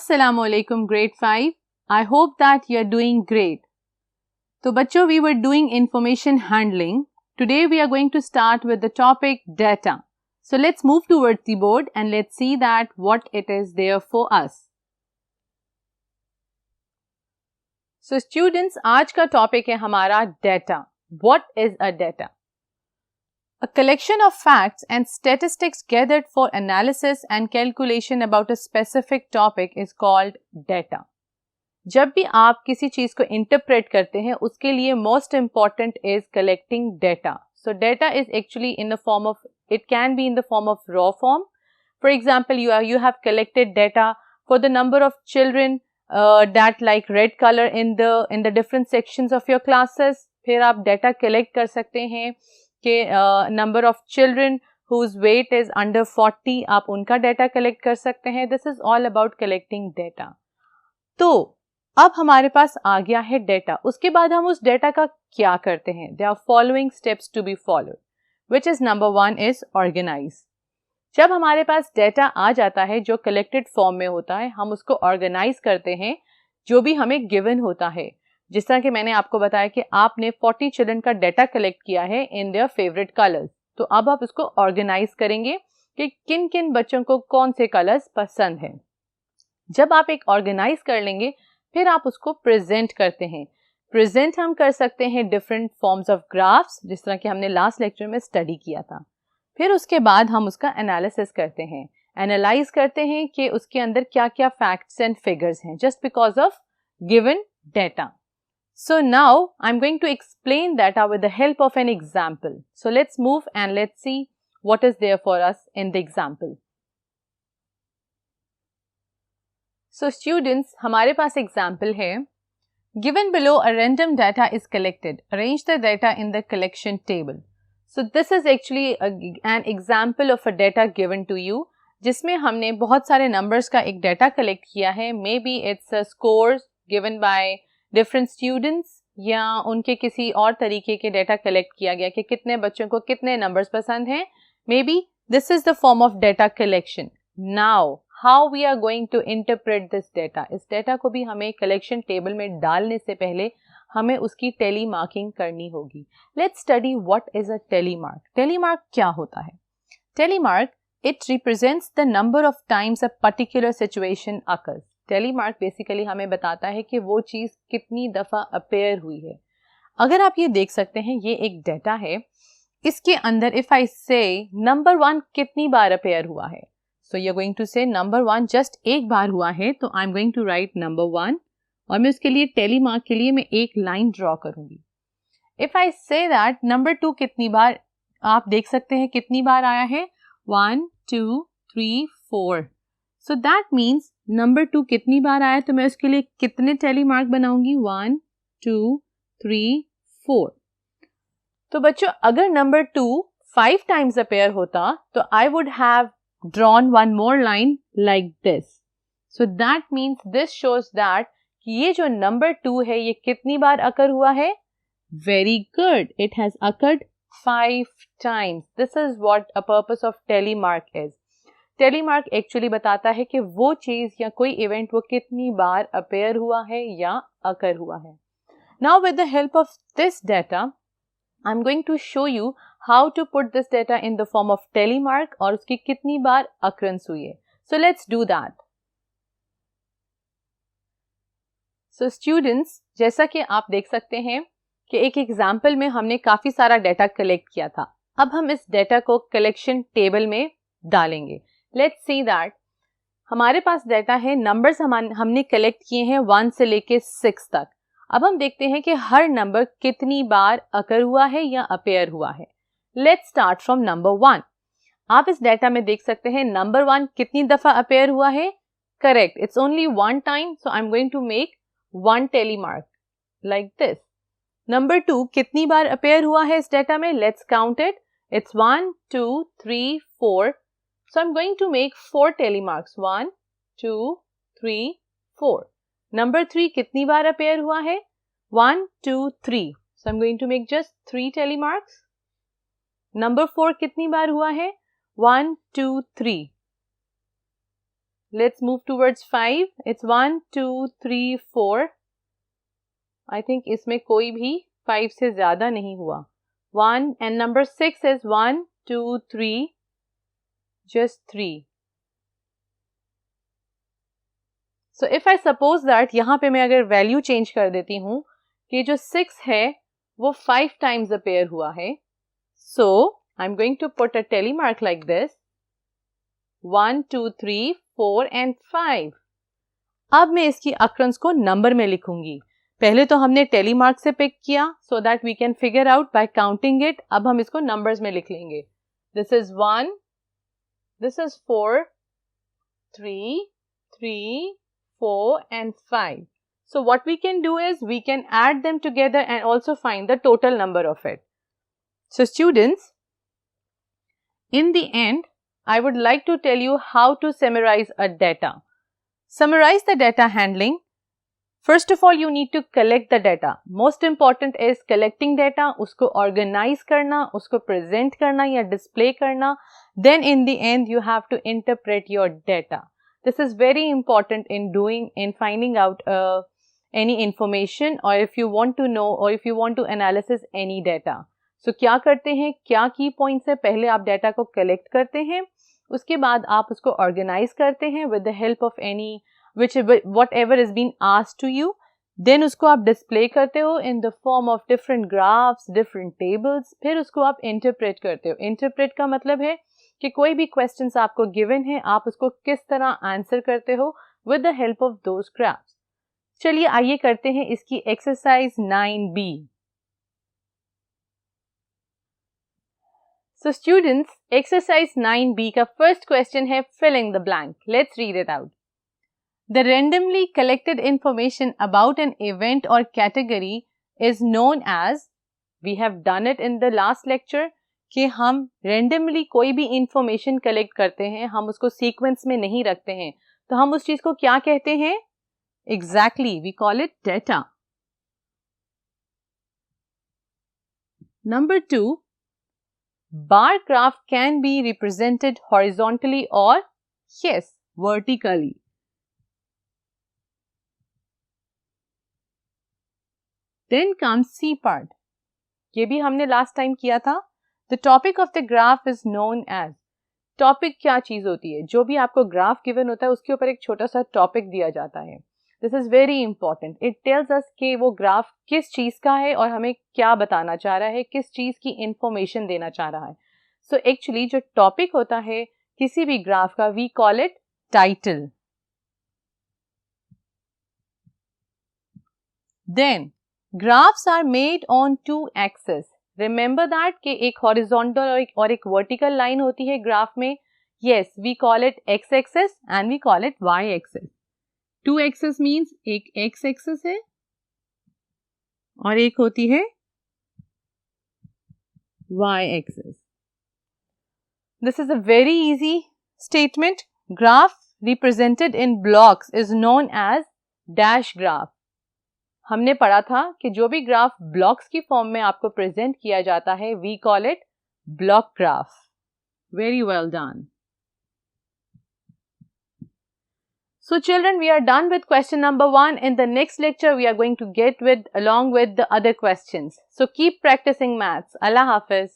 Assalamu alaikum grade 5. I hope that you are doing great. तो बच्चों, we were doing information handling. Today we are going to start with the topic data. So let's move towards the board and let's see that what it is there for us. So students, आज का topic है हमारा data. What is a data? A collection of facts and statistics gathered for analysis and calculation about a specific topic is called data. जब भी आप किसी चीज को इंटरप्रेट करते हैं उसके लिए most important is collecting data. So data is actually in the form of, it can be in the form of raw form. For example, you have collected data for the number of children that like red color in the different sections of your classes. फिर आप data collect कर सकते हैं कि number of children whose weight is under 40, आप उनका data collect कर सकते हैं. This is all about collecting data. तो अब हमारे पास आ गया है डेटा. उसके बाद हम उस डेटा का क्या करते हैं? There are following steps to be followed, which is number 1 is organize. जब हमारे पास डेटा आ जाता है जो कलेक्टेड फॉर्म में होता है, हम उसको ऑर्गेनाइज करते हैं जो भी हमें गिवन होता है. जिस तरह कि मैंने आपको बताया कि आपने 40 चिल्ड्रन का डेटा कलेक्ट किया है इन देयर फेवरेट कलर्स. तो अब आप उसको ऑर्गेनाइज करेंगे कि किन किन बच्चों को कौन से कलर्स पसंद हैं. जब आप एक ऑर्गेनाइज कर लेंगे फिर आप उसको प्रेजेंट करते हैं. प्रेजेंट हम कर सकते हैं डिफरेंट फॉर्म्स ऑफ ग्राफ्स, जिस तरह कि हमने लास्ट लेक्चर में स्टडी किया था. फिर उसके बाद हम उसका एनालिसिस करते हैं, एनालाइज करते हैं कि उसके अंदर क्या क्या फैक्ट्स एंड फिगर्स हैं just because of given data. So now I'm going to explain data with the help of an example. So let's move and let's see what is there for us in the example. So students, हमारे पास example है. Given below a random data is collected. Arrange the data in the collection table. So this is actually an example of a data given to you, जिसमें हमने बहुत सारे numbers का एक data collect किया है. Maybe it's a scores given by different students या उनके किसी और तरीके के डेटा कलेक्ट किया गया कि कितने बच्चों को कितने नंबर्स पसंद हैं. May be this is the form of data collection. Now how we are going to interpret this data. इस डेटा को भी हमें कलेक्शन टेबल में डालने से पहले हमें उसकी टेली मार्किंग करनी होगी. Let's study what is a tally mark. Tally mark क्या होता है? Tally mark, it represents the number of times a particular situation occurs. Tally mark basically हमें बताता है कि वो चीज़ कितनी दफ़ा अपेयर हुई है. अगर आप ये देख सकते हैं, ये एक डेटा है. इसके अंदर इफ़ आई से नंबर 1 कितनी बार अपेयर हुआ है, so you are going to say number 1 just एक बार हुआ है, तो I am going to write number 1 और मैं उसके लिए टेली मार्क के लिए मैं एक लाइन ड्रॉ करूँगी. If I say that number 2 कितनी बार, आप देख सकते हैं कितनी बार आया है, 1 2 3 4. सो दैट मीन्स नंबर 2 कितनी बार आया, तो मैं उसके लिए कितने टेली मार्क बनाऊंगी, 1 2 3 4. तो बच्चों, अगर नंबर 2 5 टाइम्स अपेयर होता तो I would have drawn one more line like this. So that means this shows that कि ये जो नंबर 2 है ये कितनी बार अकर हुआ है. Very good, it has occurred 5 times. This is what a purpose of tally mark is. Tally mark actually बताता है कि वो चीज़ या कोई इवेंट वो कितनी बार अपेयर हुआ है या अकर हुआ है. Now with the help of this data I am going to show you how to put this data in the form of tally mark और उसकी कितनी बार अकरेंस हुई है. So let's do that. So students, जैसा कि आप देख सकते हैं कि एक एग्जाम्पल में हमने काफ़ी सारा डेटा कलेक्ट किया था. अब हम इस डेटा को कलेक्शन टेबल में डालेंगे. लेट्स सी दैट हमारे पास डेटा है, नंबर्स हमने कलेक्ट किए हैं 1 से लेके 6 तक. अब हम देखते हैं कि हर नंबर कितनी बार अकर हुआ है या अपेयर हुआ है. Let's start from number 1. आप इस डेटा में देख सकते हैं नंबर 1 कितनी दफ़ा अपेयर हुआ है. Correct, it's only 1 time, so I am going to make 1 tally mark like this. Number 2 कितनी बार अपेयर हुआ है इस डेटा में, let's count it. It's 1 2 3 4. So I'm going to make 4 tally marks. 1 2 3 4. Number 3 कितनी बार अपेयर हुआ है, 1 2 3. So I'm going to make just 3 tally marks. Number 4 कितनी बार हुआ है, 1 2 3. Let's move towards 5. It's 1, 2, 3, 4. I think इसमें कोई भी 5 से ज़्यादा नहीं हुआ. 1 and number 6 is 1, 2, 3, just 3. So if I suppose that यहाँ पे मैं अगर वैल्यू चेंज कर देती हूँ कि जो 6 है वो 5 times appear हुआ है. So I'm going to put a tally mark like this. 1, 2, 3, 4 and 5. अब मैं इसकी occurrence को नंबर में लिखूंगी. पहले तो हमने टेली मार्क से पिक किया so that we can figure out by counting it. अब हम इसको numbers में लिख लेंगे. This is 1, this is 4, 3, 3, 4 and 5. So what we can do is we can add them together and also find the total number of it. So students, in the end, I would like to tell you how to summarize a data. Summarize the data handling. First of all, you need to collect the data. Most important is collecting data, उसको organize करना, उसको present करना या display करना. Then in the end, you have to interpret your data. This is very important in finding out any information, or if you want to know, or if you want to analysis any data. So क्या करते हैं, क्या key points है, पहले आप data को collect करते हैं, उसके बाद आप उसको organize करते हैं with the help of any whatever is being asked to you. Then उसको आप display करते हो in the form of different graphs, different tables. फिर उसको आप interpret करते हो. Interpret का मतलब है कि कोई भी questions आपको given है, आप उसको किस तरह answer करते हो with the help of those graphs. चलिए आइए करते हैं इसकी exercise 9B. So students, exercise 9B का first question है fill in the blank. Let's read it out. The randomly collected information about an event or category is known as, we have done it in the last lecture, कि हम randomly कोई भी information collect करते हैं, हम उसको sequence में नहीं रखते हैं, तो हम उस चीज को क्या कहते हैं? Exactly, we call it data. Number 2, bar graph can be represented horizontally or, yes, vertically. Then comes C part. ये भी हमने last time किया था. The topic of the graph is known as. Topic क्या चीज होती है? जो भी आपको graph given होता है उसके ऊपर एक छोटा सा topic दिया जाता है. This is very important. It tells us कि वो graph किस चीज का है और हमें क्या बताना चाह रहा है, किस चीज की information देना चाह रहा है. So actually जो topic होता है किसी भी graph का, we call it title. Then graphs are made on two axes. Remember that कि एक horizontal और एक vertical line होती है graph में. Yes, we call it x-axis and we call it y-axis. Two axes means एक x-axis है और एक होती है y-axis. This is a very easy statement. Graph represented in blocks is known as dash graph. हमने पढ़ा था कि जो भी ग्राफ ब्लॉक्स की फॉर्म में आपको प्रेजेंट किया जाता है, we call it block graph. Very well done. So children, we are done with question number 1. In the next lecture, we are going to get along with the other questions. So keep practicing maths. Allah Hafiz.